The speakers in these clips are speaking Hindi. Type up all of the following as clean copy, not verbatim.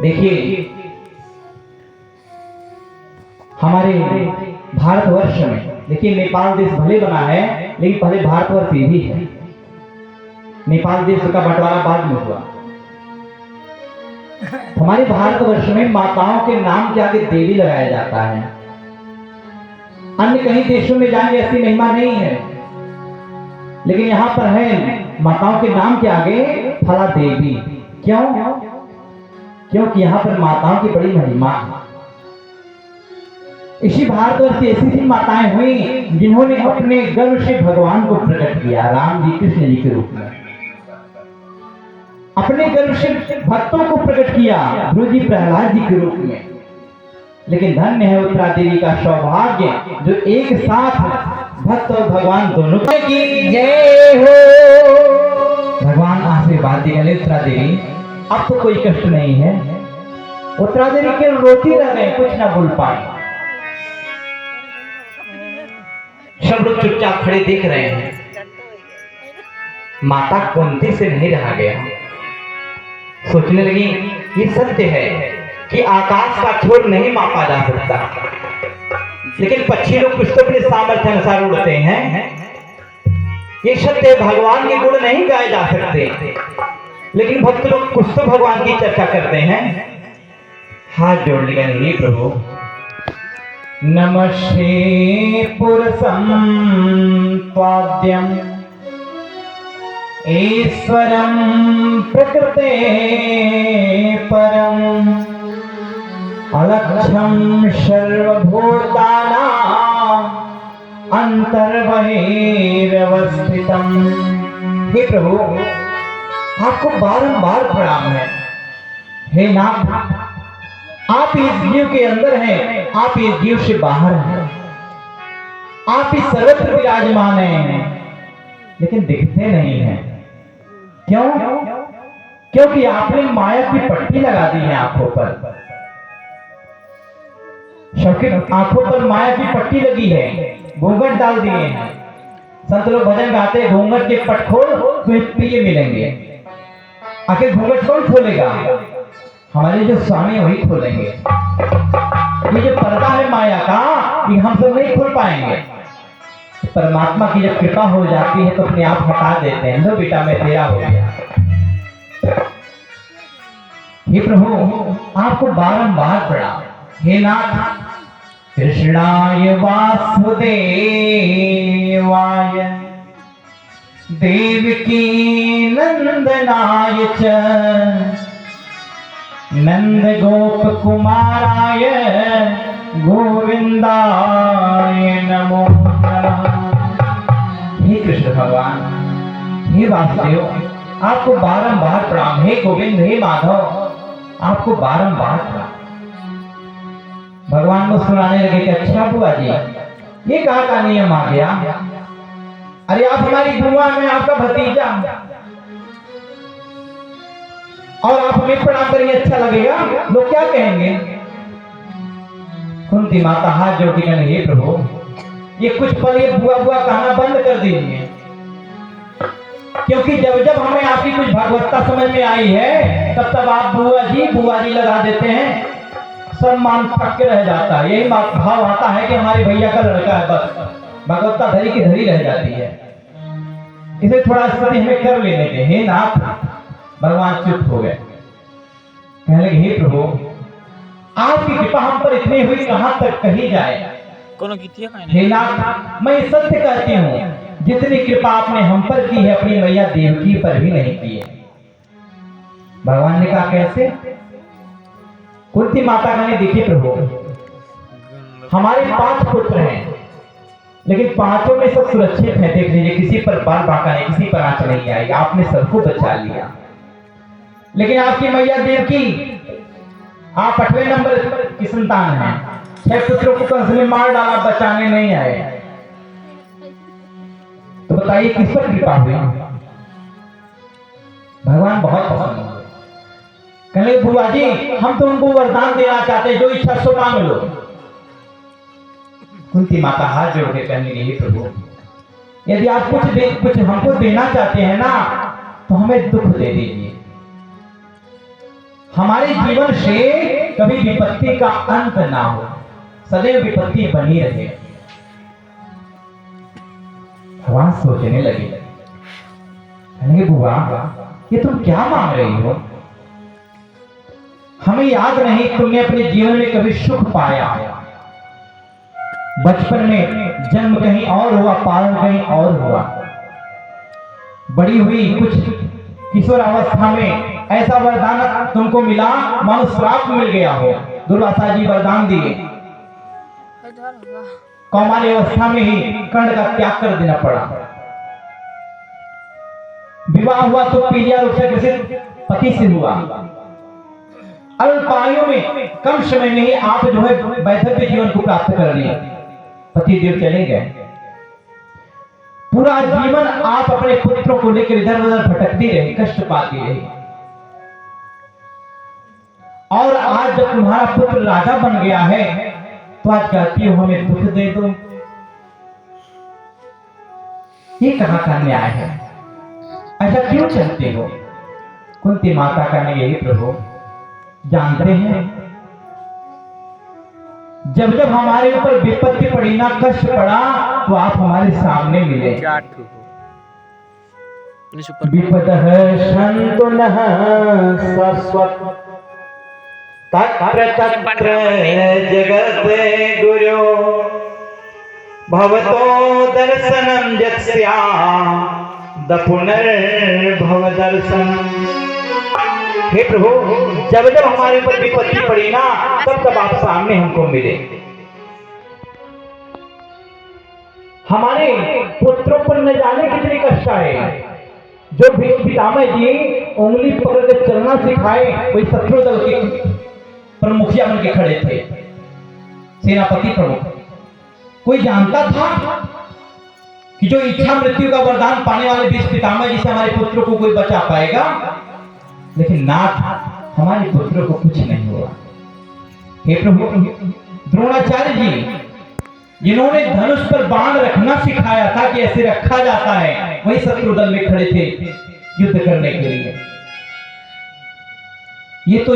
देखिए, हमारे भारतवर्ष में देखिए, नेपाल देश भले बना है लेकिन पहले भारतवर्ष ही है। नेपाल देश का बंटवारा बाद में हुआ। हमारे भारतवर्ष में माताओं के नाम के आगे देवी लगाया जाता है। अन्य कहीं देशों में जाएंगे ऐसी महिमा नहीं है, लेकिन यहां पर है माताओं के नाम के आगे फला देवी। क्यों? क्योंकि यहां पर माताओं की बड़ी महिमा है। इसी भारतवर्ष की ऐसी माताएं हुई जिन्होंने अपने गर्भ से भगवान को प्रकट किया, राम जी कृष्ण जी के रूप में अपने गर्भ से भक्तों को प्रकट किया, ध्रुव जी प्रहलाद जी के रूप में। लेकिन धन्य है उत्तरा देवी का सौभाग्य जो एक साथ भक्त और भगवान दोनों की जय हो। भगवान आशीर्वाद दिए उत्तरा देवी, अब तो कोई कष्ट नहीं है। उत्तरा देवी के रोती रह गए, कुछ ना बोल पाए। सब लोग चुपचाप खड़े देख रहे हैं। माता कुंती से नहीं रहा गया, सोचने लगी ये सत्य है कि आकाश का छोर नहीं मापा जा सकता, लेकिन पक्षी लोग कुछ तो अपने सामर्थ्य अनुसार उड़ते हैं। ये सत्य, भगवान के गुण नहीं गाए जा सकते, लेकिन भक्त लोग कुछ तो भगवान की चर्चा करते हैं। हाथ जोड़ लिया, हे प्रभु नमस्ते पुरुषं त्वाद्यं ईश्वरं प्रकृते परं अलक्ष्यं सर्वभूतानां अंतर्बहिरवस्थितम्। हे प्रभु, आपको बारंबार प्रणाम है। हे नाथ, आप इस जीव के अंदर हैं, आप इस जीव से बाहर हैं, आप इस सर्वत्र विराजमान हैं, लेकिन दिखते नहीं हैं। क्यों? क्योंकि आपने माया की पट्टी लगा दी है आंखों पर। सबके आंखों पर माया की पट्टी लगी है, घूंघट डाल दिए हैं। संत लोग भजन गाते, घूंघट के पट खोल तो पिए मिलेंगे। आखिर घूंघट कौन खोलेगा? हमारे जो स्वामी वही खोलेंगे। ये जो पर्दा है माया का, ये हम सब नहीं खोल पाएंगे। परमात्मा की जब कृपा हो जाती है तो अपने आप हटा देते हैं। लो बेटा, मैं तेरा हो गया। हे प्रभु, आपको बारंबार प्रणाम। हे नाथ, कृष्णाय वासुदेवाय देवकी नंदनाय च नंद गोप कुमाराय गोविंदाय नमो नमः। हे कृष्ण भगवान, हे वासुदेव, आपको बारंबार प्रणाम। हे गोविंद, हे माधव, आपको बारंबार प्रणाम। भगवान को सुनाने लगे कि अच्छा बुआ जी, ये कहाँ का नियम आ गया? अरे आप हमारी बुआ में आपका भतीजा, और आप हमें प्रणाम करेंगे, अच्छा लगेगा? लोग क्या कहेंगे? कुंती माता हाथ जोड़ के कहने, हे प्रभु, ये कुछ पल ये बुआ बुआ कहना बंद कर दीजिए, क्योंकि जब जब हमें आपकी कुछ भागवतता समझ में आई है तब तब आप बुआ जी लगा देते हैं। सम्मान पक के रह जाता है। यही भाव आता है कि हमारे भैया का लड़का है, बस भागवतता धरी की धरी रह जाती है। इसे थोड़ा स्थिति हमें कर लेने के। हे नाथ, भगवान चुप हो गए। कहने लगे, हे प्रभु, आपकी कृपा हम पर इतनी हुई, कहां तक कही जाए? हे नाथ, मैं सत्य कहती हूँ, जितनी कृपा आपने हम पर की है अपनी मैया देवकी पर भी नहीं की है। भगवान ने कहा, कैसे? कुंती माता कहने, देखिए प्रभु, हमारे 5 पुत्र हैं, लेकिन 5 में सब सुरक्षित हैं। देख लीजिए, किसी पर बाल बांका नहीं, किसी पर आंच नहीं आई, आपने सबको बचा लिया। लेकिन आपकी मैया देवकी, आप 8वें नंबर की संतान हैं। 6 पुत्रों को कंस ने मार डाला, बचाने नहीं आए। तो बताइए किस पर कृपा हुई? भगवान बहुत पसंद हुए। कहले, बुआ जी, हम तो उनको वरदान देना चाहते हैं, जो इच्छा सो मांग लो। कुंती माता हाथ जोड़ के कहने लगी, प्रभु, यदि आप कुछ हमको देना चाहते हैं ना, तो हमें दुख दे दीजिए। हमारे जीवन से कभी विपत्ति का अंत ना हो, सदैव विपत्ति बनी रहे। भगवान सोचने लगे, कहने बुआ ये तुम क्या मांग रही हो? हमें याद नहीं तुमने अपने जीवन में कभी सुख पाया। बचपन में जन्म कहीं और हुआ, पालन कहीं और हुआ, बड़ी हुई कुछ किशोर अवस्था में ऐसा वरदान तुमको मिला मानो श्राप मिल गया हो। दुर्वासा जी वरदान दिए, कौमारी अवस्था में ही कर्ण का त्याग कर देना पड़ा। विवाह हुआ तो पीलिया रूप से ग्रसित पति से हुआ। अल्पायु में कम समय में ही आप जो है वैधव्य जीवन को प्राप्त कर लिए, पति देव चले गए। पूरा जीवन आप अपने पुत्रों को लेकर इधर उधर भटकती रही, कष्ट पाती रही, और आज जब तुम्हारा पुत्र राजा बन गया है तो आज कहती हो हमें दुख दे दो। ये कहां का न्याय है? ऐसा क्यों चाहते हो? कुंती माता का ने यही प्रभु जानते हैं, जब जब हमारे ऊपर विपत्ति पड़ी ना, कष्ट पड़ा, तो आप हमारे सामने मिले। विपदः सन्तु नः शाश्वत तत्र तत्र जगते गुरो भवतो दर्शनं यत्स्या पुनर्भव दर्शनम। हे प्रभु, जब जब हमारे ऊपर विपत्ति पड़ी ना, तब तब आप सामने हमको मिले। हमारे पुत्रों पर न जाने कितनी कष्ट आए। जो पितामह जी उंगली पकड़ के चलना सिखाए, वही शत्रु दल के प्रमुखिया बन के खड़े थे, सेनापति प्रमुख। कोई जानता था कि जो इच्छा मृत्यु का वरदान पाने वाले बीस पितामह जी से हमारे पुत्रों को कोई बचा पाएगा? लेकिन नाथ, हमारे पुत्रों को कुछ नहीं हुआ। हे प्रभु, द्रोणाचार्य जी जिन्होंने धनुष पर बाण रखना सिखाया था कि ऐसे रखा जाता है, वही शत्रु दल में खड़े थे युद्ध करने के लिए। ये तो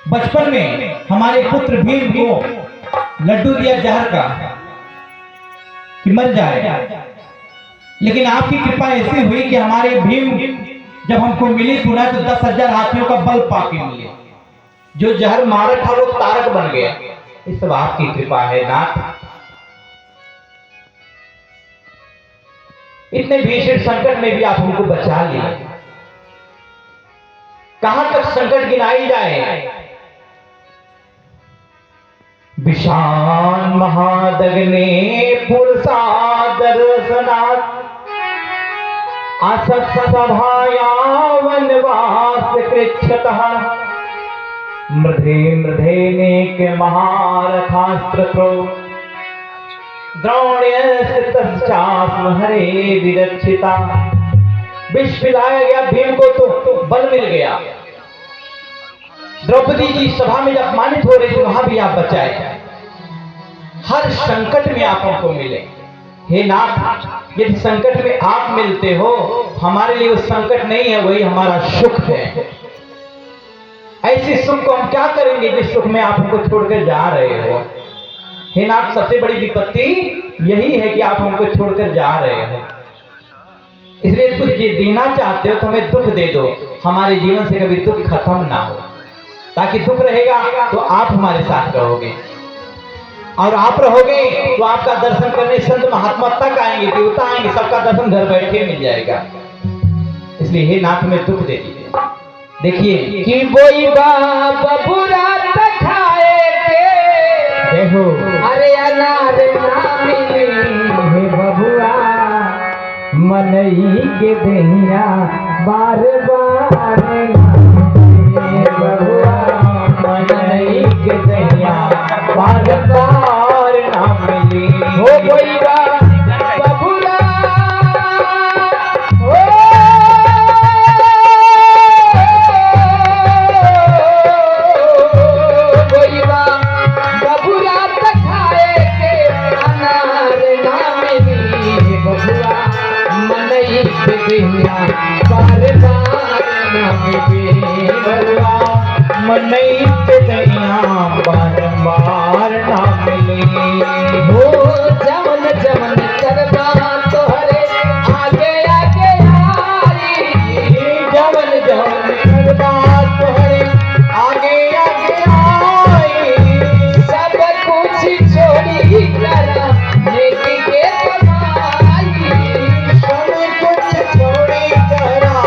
बचपन में हमारे पुत्र भीम को लड्डू दिया जहर का कि मर जाए, लेकिन आपकी कृपा ऐसी हुई कि हमारे भीम जब हमको मिली पुनः तो 10,000 हाथियों का बल पाके मिले। जो जहर मारक था वो तारक बन गया। इस सब आपकी कृपा है नाथ। इतने भीषण संकट में भी आप हमको बचा लिए। कहां तक संकट गिनाई जाए? विषान महादग्ने पुरुषा दर्शनात् असत सभाया वनवास कृच्छतः मृधे मृधे नेक महारथास्त्र द्रोण्यस्य तस्चास्म हरे विरक्षिता। विष पिलाया गया भीम को तो बल मिल गया। द्रौपदी जी सभा में जब अपमानित हो रही थी, वहां भी आप बचाए। हर संकट में आप हमको मिले। हे नाथ, यदि संकट में आप मिलते हो, हमारे लिए वो संकट नहीं है, वही हमारा सुख है। ऐसे सुख को हम क्या करेंगे जिस सुख में आप हमको छोड़कर जा रहे हो? हे नाथ, सबसे बड़ी विपत्ति यही है कि आप हमको छोड़कर जा रहे हो। इसलिए कुछ देना चाहते हो तो हमें दुख दे दो, हमारे जीवन से कभी दुख खत्म ना हो। ताकि दुख रहेगा तो आप हमारे साथ रहोगे, और आप रहोगे तो आपका दर्शन करने संत महात्मा तक आएंगे, देवता आएंगे, सबका दर्शन घर बैठे मिल जाएगा। इसलिए हे नाथ, में दुख दे दीजिए। देखिए कि वही बाबा बुरा खाए देखो, अरे अनार ना मिले हे बबुआ, मनई के दहिया बार बार बबुआ, मनई के दहिया बार बार ना मिले हो कोई बबुआ। बार बार मनई पे दैया बार ना मिली हो जवन जवन करबा तोहरे आगे आगे आई जवन जवन करबा तोहरे आगे आगे आई सब कुछ छोड़ी करा नेकी के कमाई सब कुछ छोड़ी करा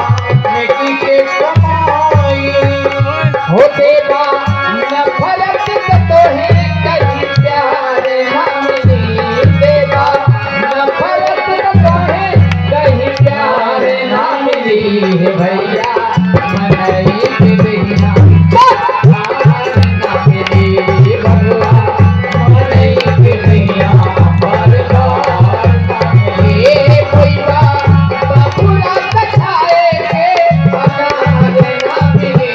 नेकी के कमाई हो देवा नफरत तो है कहीं प्यार ना मिली देवा नफरत तो है कहीं प्यार ना मिली है भैया मनई के बिना प्यार ना मिली भगवान मनई के बिना बरबाद ना मिली कोई बाबूला तछाए के अनार ना मिली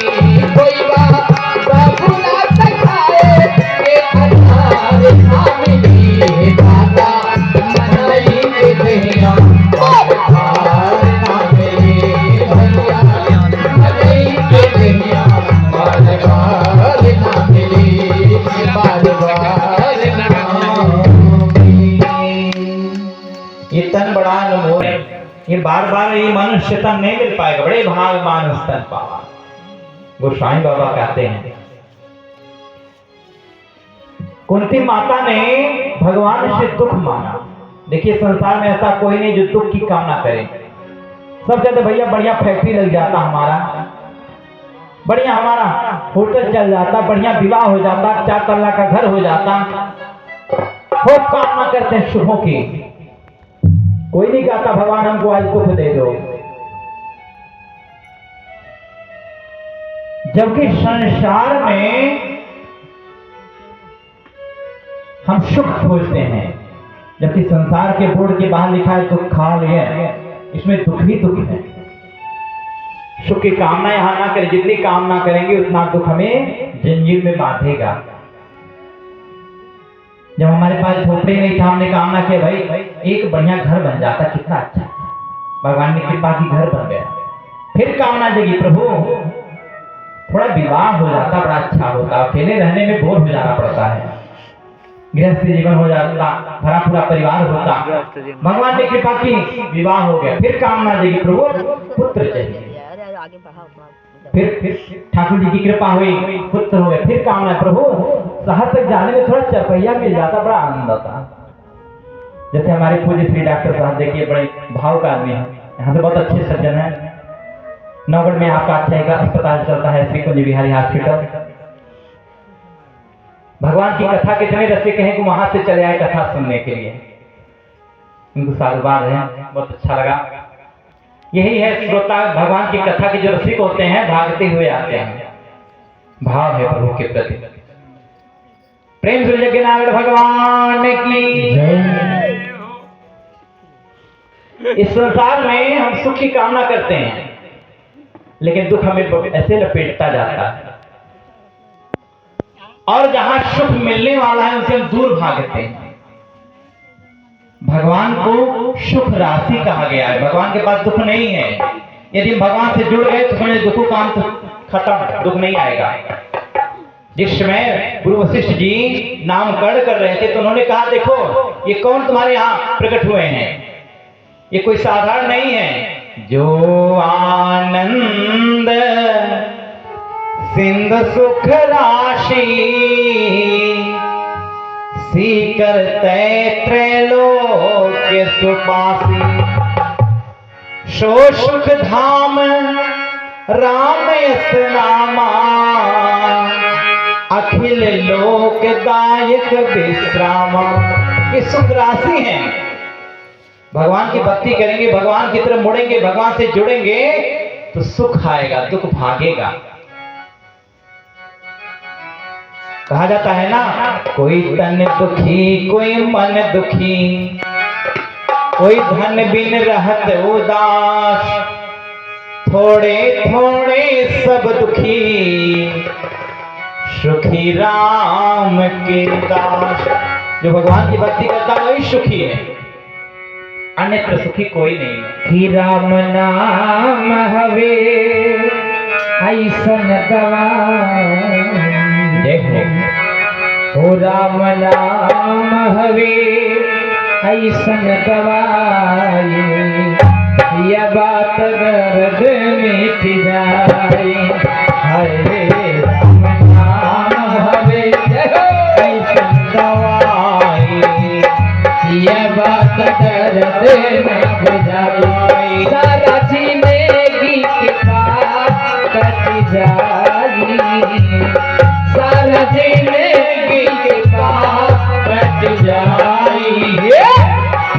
कोई बाबूला तछाए के अनार ना मिली दादा मनई के बिना बरबाद ना मिली भैया मनई के बिना बरबाद ना मिली बरबाद ना ये तन बड़ा अनमोल है, ये बार बार ये मनुष्य तन नहीं मिल पाएगा, बड़े भाग मानुष तन पावा। गोसाई बाबा कहते हैं कुंती माता ने भगवान से दुख मांगा। देखिए संसार में ऐसा कोई नहीं जो दुख की कामना करे। सब कहते भैया बढ़िया फैक्ट्री लग जाता हमारा, बढ़िया हमारा होटल चल जाता, बढ़िया विवाह हो जाता, 4 तल्ला का घर हो जाता। खूब कामना करते हैं शुभों की। कोई नहीं कहता भगवान हमको आज दुख दे दो, जबकि संसार में हम सुख खोजते हैं, जबकि संसार के बोर्ड के बाहर लिखा है दुख खा लिया, इसमें दुख ही दुख है। सुख की कामना यहां ना करें, जितनी कामना करेंगे उतना दुख हमें जंजीर में बांधेगा। जब हमारे पास झोपड़ी नहीं था, हमने कामना किया भाई एक बढ़िया घर बन जाता कितना अच्छा, भगवान ने कृपा की घर बन गया। फिर कामना जगी प्रभु थोड़ा विवाह हो जाता बड़ा अच्छा होता, अकेले रहने में बोर हो जाना पड़ता है, गृहस्थ जीवन हो जाता, भरा पूरा परिवार होता। भगवान ने कृपा की विवाह हो गया। फिर कामना जगी प्रभु पुत्र चाहिए, फिर ठाकुर जी की कृपा हुई पुत्र हो गए। फिर कामना प्रभु शहर तक जाने में थोड़ा चरपैया मिल जाता, बड़ा आनंद आता। जैसे हमारे पूज्य श्री डॉक्टर साहब देखिए बड़े भाव का आदमी है, यहाँ से बहुत अच्छे सज्जन है। नौगढ़ में आपका अच्छा एक अस्पताल चलता है श्री कुंज बिहारी हॉस्पिटल। भगवान की कथा कितने रसिक हैं कि वहां से चले आए कथा सुनने के लिए। उनको साधुवाद है, बहुत अच्छा लगा। यही है श्रोता भगवान की कथा के जो रसिक होते हैं भागते हुए आते हैं। भाव है प्रभु के प्रति। प्रेम से यज्ञनाथ भगवान की जय। इस संसार में हम सुख की कामना करते हैं, लेकिन दुख हमें ऐसे लपेटता जाता है, और जहां सुख मिलने वाला है उनसे हम दूर भागते हैं। भगवान को सुख राशि कहा गया है, भगवान के पास दुख नहीं है। यदि भगवान से जुड़ गए तो समझे दुख काम तो खत्म, दुख नहीं आएगा। जिस समय गुरु वशिष्ठ जी नाम कर्ण कर रहे थे तो उन्होंने कहा देखो ये कौन तुम्हारे यहाँ प्रकट हुए हैं, ये कोई साधारण नहीं है। जो आनंद सिंधु सुख राशि सीकर त्रैलोक सुपासी, सो सुख धाम राम यस नामा, अखिल लोक दायक विश्रामा। ये सुख राशि है। भगवान की भक्ति करेंगे, भगवान की तरफ मुड़ेंगे, भगवान से जुड़ेंगे तो सुख आएगा, दुख भागेगा। कहा जाता है ना, कोई तन दुखी कोई मन दुखी, कोई धन बिन रहत उदास, थोड़े थोड़े सब दुखी, सुखी राम के दास। जो भगवान की भक्ति करता है वही सुखी है, अन्यत्र सुखी कोई नहीं है। कि राम नाम हवे ऐसन दवा हो राम नाम हवे ऐसन दवाई, यह बात दर्द मिट जाए। हरे राम नाम हवे ऐसन दवाई, यह बात दर्द मिट जाए। सारा जिंदगी के पाप कट जाई, सारा जिंदगी के पाप कट जाई।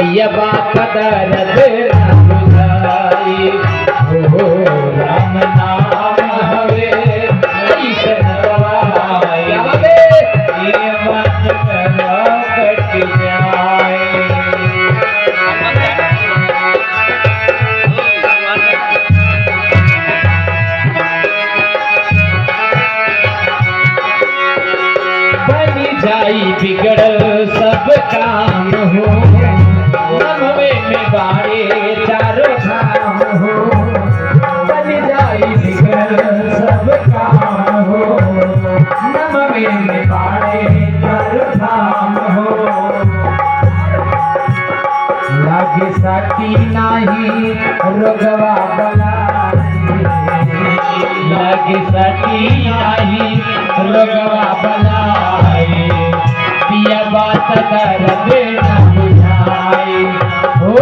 ये बात दर्द न बुझाई, हो राम नाम हवे ऐसन दवाई, ये बात दर्द कट जाए। जाई बिगड़ल सब काम हो, नमवे में बारे चारों धाम हो। बन जाई बिगड़ल सब काम हो, नमवे में बारे चारों धाम हो। लागे साकी नाही रोगवा बलाई, लागे साकी नाही रोगवा बलाई, पिया बात दर्द न बुझाई। हो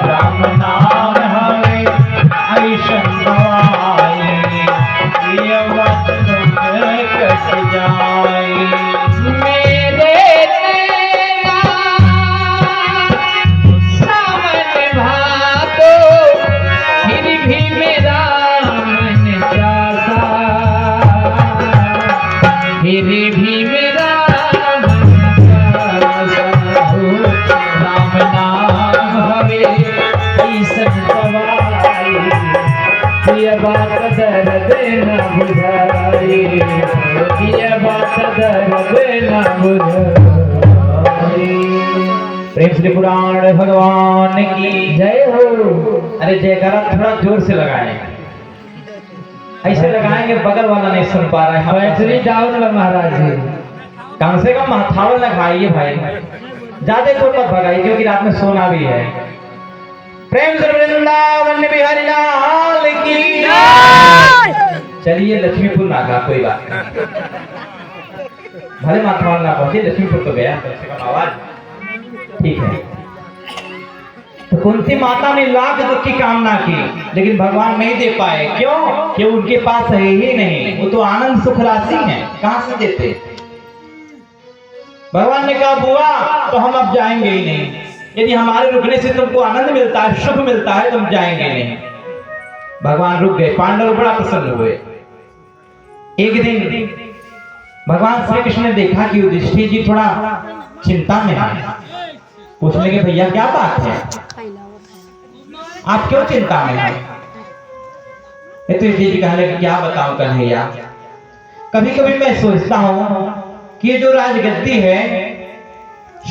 राम नाम हवे ऐसन दवाई, पिया बात दर्द कट जाए। मेरे नैना सामने भातो, फिर भी मेरा मन प्यासा, फिर भी मेरा ये बात दर्द न बुझाई, ये बात दर्द न बुझाई। प्रेम श्री पुराण भगवान की जय हो। अरे जयकारा थोड़ा जोर से लगाएं, ऐसे लगाएंगे बगल वाला नहीं सुन पा रहा है। बैटरी डाउन है महाराज जी, कम से कम हथावल लगाइए भाई, ज्यादा जोर मत भगाइए क्योंकि रात में सोना भी है। प्रेम से वृंदावन बिहारी लाल की चलिए लक्ष्मीपुर ना गा, कोई बात नहीं, भले माथावाल ना पहुंचे, लक्ष्मीपुर तो गया, कम से कम आवाज ठीक है। तो कुंती माता ने लाख दुख की कामना की, लेकिन भगवान नहीं दे पाए। क्यों? कि उनके पास है ही नहीं, वो तो आनंद सुख राशि है, कहां से देते। भगवान ने कहा बुआ तो हम अब जाएंगे ही नहीं, यदि हमारे रुकने से तुमको आनंद मिलता है, सुख मिलता है, तुम जाएंगे नहीं। भगवान रुक गए, पांडव बड़ा प्रसन्न हुए। एक दिन भगवान श्री कृष्ण ने देखा कि युधिष्ठिर जी थोड़ा चिंता में है। पूछ लगे भैया क्या बात है, आप क्यों चिंता में हैं? युधिष्ठिर जी कहने लगे क्या बताऊं कन्हैया, कभी कभी मैं सोचता हूं कि ये जो राजगद्दी है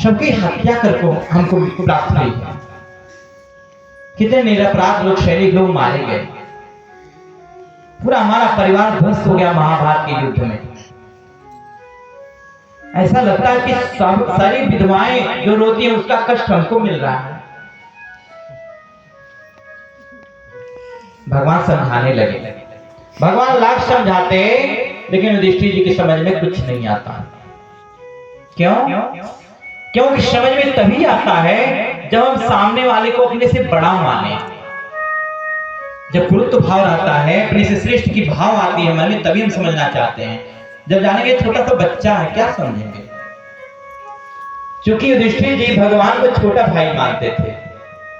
सबकी हत्या करके हमको प्राप्त हुई है। कितने निरपराध लोग, सैनिक लोग मारे गए, पूरा हमारा परिवार ध्वस्त हो गया महाभारत के युद्ध में। ऐसा लगता है कि सब सारी विधवाएं जो रोती हैं उसका कष्ट हमको मिल रहा है। भगवान समझाने लगे। भगवान लाख समझाते लेकिन युधिष्ठिर जी की समझ में कुछ नहीं आता। क्यों? क्योंकि समझ में तभी आता है जब हम सामने वाले को अपने से बड़ा माने, जब गुरुत्व भाव रहता है, अपने से श्रेष्ठ की भाव आती है मन में, तभी हम समझना चाहते हैं। जब जानेंगे छोटा सा बच्चा है क्या समझेंगे। क्योंकि युधिष्ठिर जी भगवान को छोटा भाई मानते थे,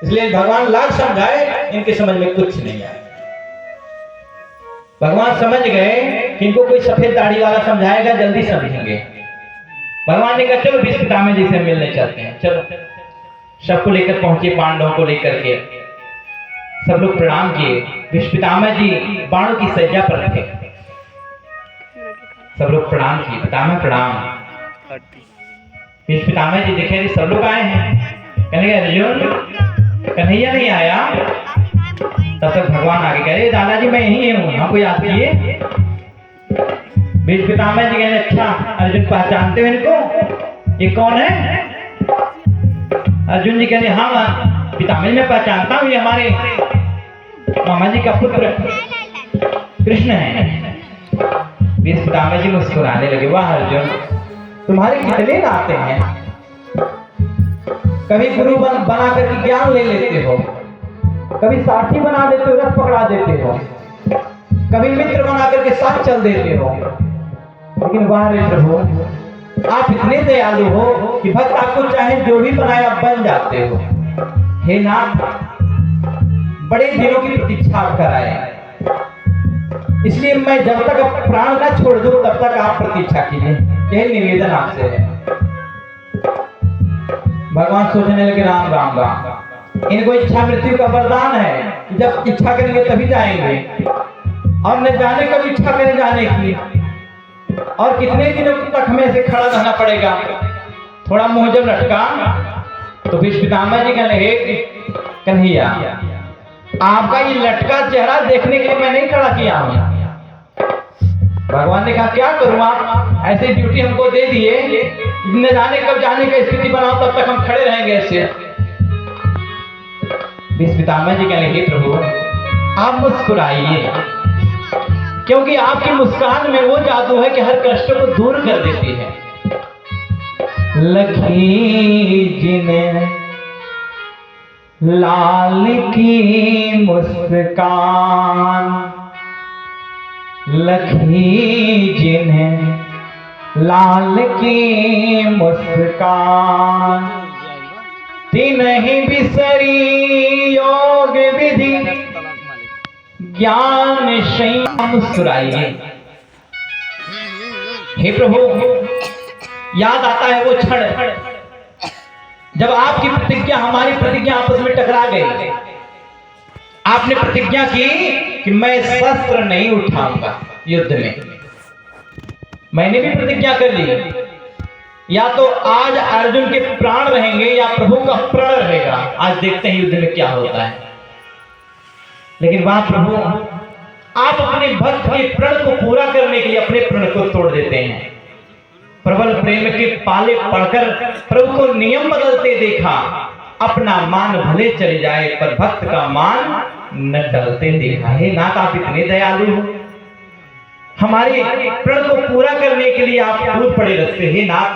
इसलिए भगवान लाख समझाए, इनके समझ में कुछ नहीं आया। भगवान समझ गए कि इनको कोई सफेद दाढ़ी वाला समझाएगा जल्दी समझेंगे। भगवान ने कहा चलो भीष्म पितामह जी से मिलने चलते हैं। चलो सबको लेकर पहुंचे, पांडवों को लेकर के सब लोग प्रणाम किए। भीष्म पितामह जी बाणों की सज्जा पर थे, सब लोग प्रणाम किए, पितामह प्रणाम। भीष्म पितामह जी देखे सब लोग आए हैं, कहने लगे अर्जुन कन्हैया नहीं आया। तब तक भगवान आगे कह रहे दादाजी मैं यही हूं, हमको याद किए। भीष्म पितामह जी कहने अच्छा अर्जुन पहचानते हो इनको, ये कौन है? अर्जुन जी कहते हाँ पितामह जी मैं पहचानता हूँ, ये हमारे मामा जी का पुत्र कृष्ण है। भीष्म पितामह जी मुस्कुराने लगे, वाह अर्जुन तुम्हारे कितने नाते हैं, कभी गुरु बना करके ज्ञान ले लेते हो, कभी साथी बना देते हो, रथ पकड़ा देते हो, कभी मित्र बना करके साथ चल देते हो, लेकिन वाह रे प्रभु आप इतने दयालु हो कि भक्त आपको चाहे जो भी बनाए आप बन जाते हो। हे नाथ बड़े दिनों की प्रतीक्षा आप कराए, इसलिए मैं जब तक प्राण न छोड़ दूं तब तक आप प्रतीक्षा कीजिए, यही निवेदन आपसे है। भगवान सोचने लगे राम राम राम, इनको इच्छा मृत्यु का वरदान है, जब इच्छा करेंगे तभी जाएंगे, और न जाने कब इच्छा करें जाने की, और कितने दिनों तक हमें ऐसे खड़ा रहना पड़ेगा। थोड़ा मुंह जब लटका तो भीष्म पितामह जी कहने लगे कन्हैया आपका ये लटका चेहरा देखने के लिए मैं नहीं खड़ा किया हूं। भगवान ने कहा क्या करूं, आप ऐसे ड्यूटी हमको दे दिए, न जाने कब जाने की स्थिति बनाओ तब तक हम खड़े रहेंगे ऐसे। भीष्म पितामह जी कहने लगे प्रभु आप मुस्कुराइए, क्योंकि आपकी मुस्कान में वो जादू है कि हर कष्ट को दूर कर देती है। लखी जिन्हें लाल की मुस्कान, लखी जिन्हें लाल की मुस्कान, तिन्हीं बिसरी योग विधि ज्ञान शैया। मुस्कुराइए हे प्रभु, याद आता है वो क्षण जब आपकी प्रतिज्ञा हमारी प्रतिज्ञा आपस में टकरा गई। आपने प्रतिज्ञा की कि मैं शस्त्र नहीं उठाऊंगा युद्ध में, मैंने भी प्रतिज्ञा कर ली, या तो आज अर्जुन के प्राण रहेंगे या प्रभु का प्रण रहेगा। आज देखते हैं युद्ध में क्या होता है। लेकिन वहां प्रभु आप अपने भक्त के प्रण को पूरा करने के लिए अपने प्रण को तोड़ देते हैं। प्रबल प्रेम के पाले पड़कर प्रभु को नियम बदलते देखा, अपना मान भले चले जाए पर भक्त का मान न टलते देखा। हे नाथ आप इतने दयालु हो, हमारे प्रण को पूरा करने के लिए आप कूद पड़े रस्ते। हे नाथ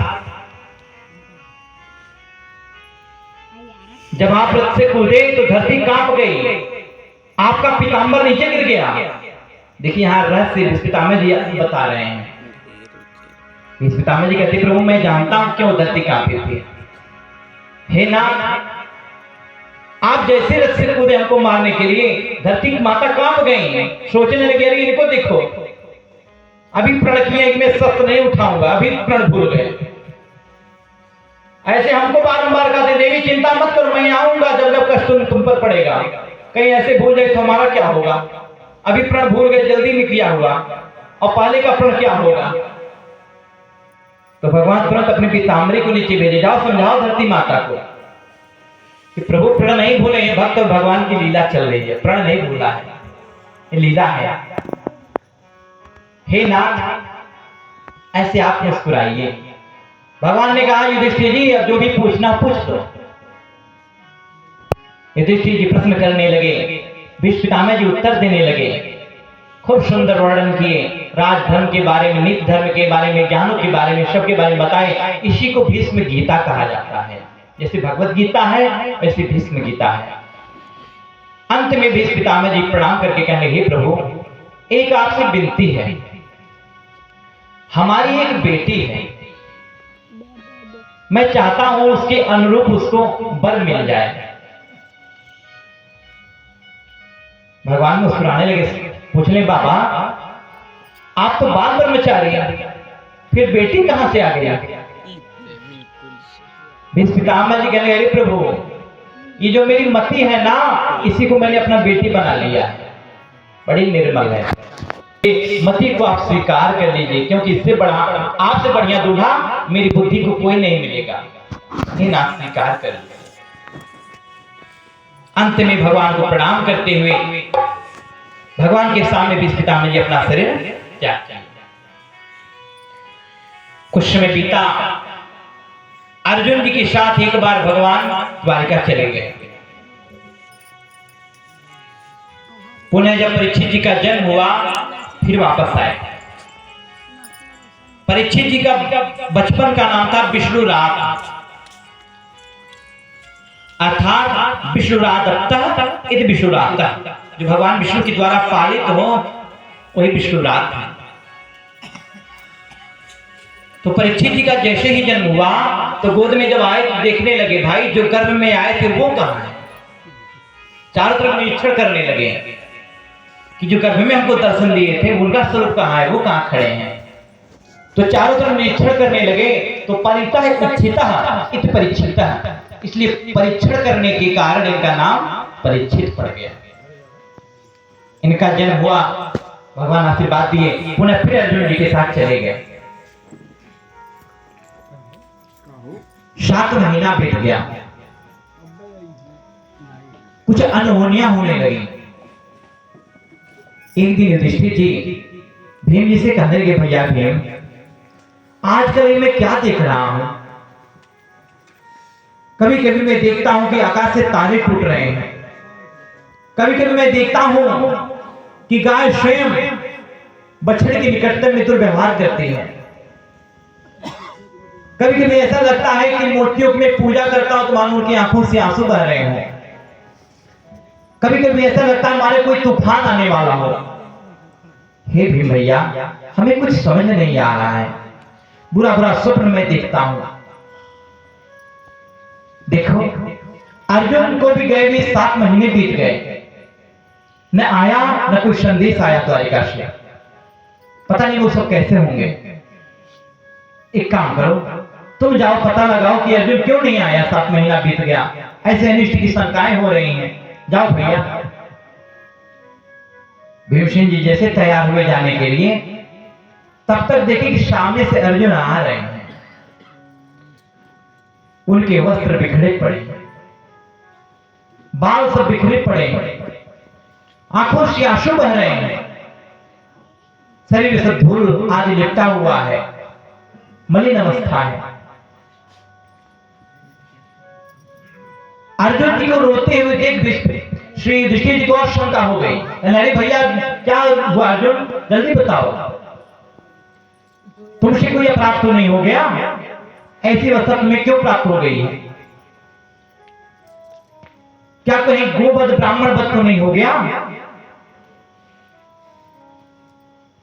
जब आप रथ से कूदे तो धरती कांप गई, आपका पीताम्बर नीचे गिर गया। देखिए यहां रहस्य भीष्म पितामह जी बता रहे हैं। भीष्म पितामह जी कहते प्रभु मैं जानता हूं क्यों धरती कांपी थी। हे नाथ आप जैसे रथ से कूदे हमको मारने के लिए, धरती की माता कांप गई, सोचने लगी अरे इनको देखो अभी प्रण किए मैं शस्त्र नहीं उठाऊंगा, अभी प्रण भूल गए। ऐसे हमको बारंबार कहते देवी चिंता मत करो मैं आऊंगा जब जब कष्ट तुम पर पड़ेगा, कहीं ऐसे भूल जाए तो हमारा क्या होगा, अभी प्रण भूल गए जल्दी में किया हुआ, और पहले का प्रण क्या होगा। तो भगवान तुरंत अपने पीताम्बरी को नीचे भेजे, जाओ समझाओ धरती माता को कि प्रभु प्रण नहीं भूले हैं, भक्त और भगवान की लीला चल रही है, प्रण नहीं भूला है, ये लीला है। हे नाथ ऐसे आप मुस्कुराइए। भगवान ने कहा युधिष्ठिर जी अब जो भी पूछना पूछ लो। युधिष्ठिर जी प्रश्न करने लगे, भीष्म पितामह जी उत्तर देने लगे, खूब सुंदर वर्णन किए, राजधर्म के बारे में, नित्य धर्म के बारे में, ज्ञानों के बारे में, सब के बारे में बताए। इसी को भीष्म गीता कहा जाता है, जैसे भगवत गीता है वैसे भीष्म गीता है। अंत में भीष्म पितामह जी प्रणाम करके कहने हे प्रभु एक आपसे विनती है, हमारी एक बेटी है, मैं चाहता हूं उसके अनुरूप उसको वर मिल जाए। भगवान मुस्कुराने लगे, पूछने बाबा आप तो बाल ब्रह्मचारी हैं, फिर बेटी कहां से आ गई। भीष्म पितामह जी कहने अरे प्रभु ये जो मेरी मति है ना इसी को मैंने अपना बेटी बना लिया है, बड़ी निर्मल है, मति को आप स्वीकार कर लीजिए, क्योंकि इससे बड़ा आपसे बढ़िया दूल्हा मेरी बुद्धि को कोई नहीं मिलेगा, आप स्वीकार कर लीजिए। अंत में भगवान को प्रणाम करते हुए भगवान के सामने भीष्म पितामह जी अपना शरीर त्याग किया। कुछ समय बीता, अर्जुन जी के साथ एक बार भगवान द्वारिका चले गए। पुनः जब परीक्षित जी का जन्म हुआ फिर वापस आए। परीक्षित जी का बचपन का नाम था विष्णुरात, अर्थात विष्णुरादत्तः इति विष्णुरातः, जो भगवान विष्णु के द्वारा पालित हो वही विष्णुरात है। तो परीक्षित जी का जैसे ही जन्म हुआ तो गोद में जब आए तो देखने लगे भाई जो गर्भ में आए थे वो कहां है। चारों तरफ निरीक्षण करने लगे कि जो गर्भ में हमको दर्शन दिए थे उनका स्वरूप कहां है, वो कहां खड़े हैं। तो चारों तरफ निरीक्षण करने लगे तो परिता है परीक्षिता इत परीक्षिता, इसलिए परीक्षण करने के कारण इनका नाम परीक्षित पड़ गया। इनका जन्म हुआ, भगवान आशीर्वाद दिए, पुनः फिर अर्जुन जी के साथ चले गए। 7 महीना बीत गया, कुछ अनहोनियां होने लगी। एक दिन युधिष्ठिर जी भीम जी से कहने लगे, भैया भीम आजकल मैं क्या देख रहा हूं, कभी कभी मैं देखता हूं कि आकाश से तारे टूट रहे हैं, कभी कभी मैं देखता हूं कि गाय स्वयं बछड़े के निकटतम में दुर्व्यवहार करती है, कभी कभी ऐसा लगता है कि मूर्तियों की मैं पूजा करता हूं तो मानो उनकी आंखों से आंसू बह रहे हैं, कभी कभी ऐसा लगता है हमारे कोई तूफान आने वाला हो। हे भीम भैया हमें कुछ समझ नहीं आ रहा है, बुरा बुरा स्वप्न में देखता हूं। देखो अर्जुन को भी गए भी 7 महीने बीत गए, न आया न कोई संदेश आया द्वारिका से, पता नहीं वो सब कैसे होंगे। एक काम करो तुम जाओ पता लगाओ कि अर्जुन क्यों नहीं आया, 7 महीना बीत गया, ऐसे अनिष्ट की शंकाएं हो रही हैं, जाओ भैया। भीमसेन जी जैसे तैयार हुए जाने के लिए, तब तक देखे कि सामने से अर्जुन आ रहे हैं। उनके वस्त्र बिखरे पड़े, बाल सब बिखरे पड़े, आंखों से आंसू बह रहे हैं, शरीर से धूल आदि लिपटा हुआ है, मलिन अवस्था है। अर्जुन जी को रोते हुए देख श्री युधिष्ठिर जी को और शंका हो गई, अरे भैया क्या हुआ अर्जुन, जल्दी बताओ, तुमसे कोई अपराध तो नहीं हो गया, ऐसी अवस्था तुम्हें क्यों प्राप्त हो गई है, क्या कहीं गोवध ब्राह्मण वध तो नहीं हो गया,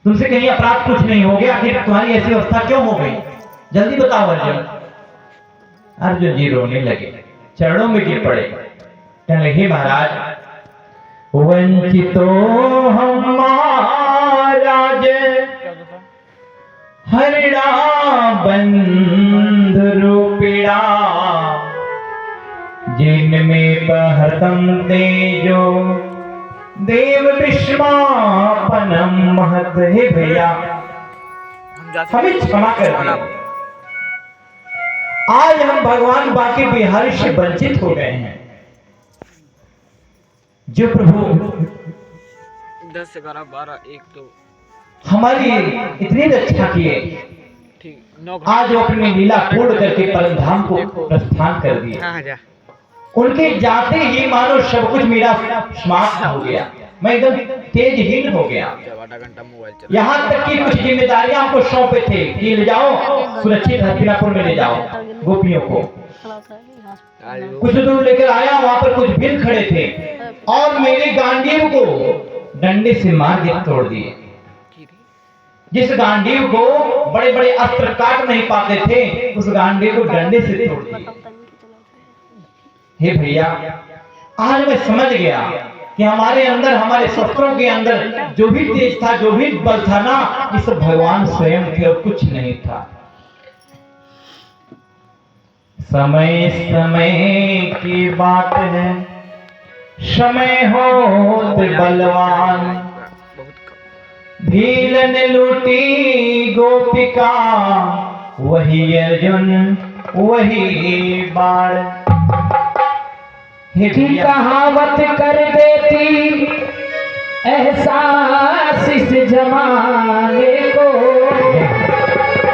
तुमसे कहीं अपराध कुछ नहीं हो गया, आखिर तुम्हारी ऐसी अवस्था क्यों हो गई, जल्दी बताओ अर्जुन। अर्जुन जी रोने लगे, चरणों में गिर पड़े, कहने लगे महाराज वंचितो हमाराज हरिणा बंधु रूपिणा जिनमें बहतम तेजो देव विश्वापनम महत। हे भैया हमें क्षमा कर दिया, आज हम भगवान बाकी बिहारी से वंचित हो गए हैं। जो प्रभु 10 11 12 1 तो हमारी इतनी रक्षा किए, आज वो अपनी लीला पूर्ण करके परम धाम को प्रस्थान कर दिए। उनके जाते ही मानो सब कुछ मेरा समाप्त हो गया, मैं एकदम तेजहीन हो गया। यहाँ तक कि कुछ जिम्मेदारियां हमको सौंपे थे कि ले जाओ सुरक्षित हस्तिनापुर में ले जाओ गोपियों को, कुछ दूर लेकर आया, वहां पर कुछ भील खड़े थे और मेरे गांडीव को डंडे से मार के तोड़ दिए। जिस गांडीव को बड़े बड़े अस्त्र काट नहीं पाते थे, उस गांडीव को डंडे से तोड़ दिए। हे भैया आज मैं समझ गया कि हमारे अंदर, हमारे शस्त्रों के अंदर जो भी तेज था, जो भी बल था ना, ये सब भगवान स्वयं थे और कुछ नहीं था। समय समय की बात है, समय होत बलवान, भील ने लूटी गोपिका, वही अर्जुन वही बाण। की कहावत कर देती एहसास इस जमाने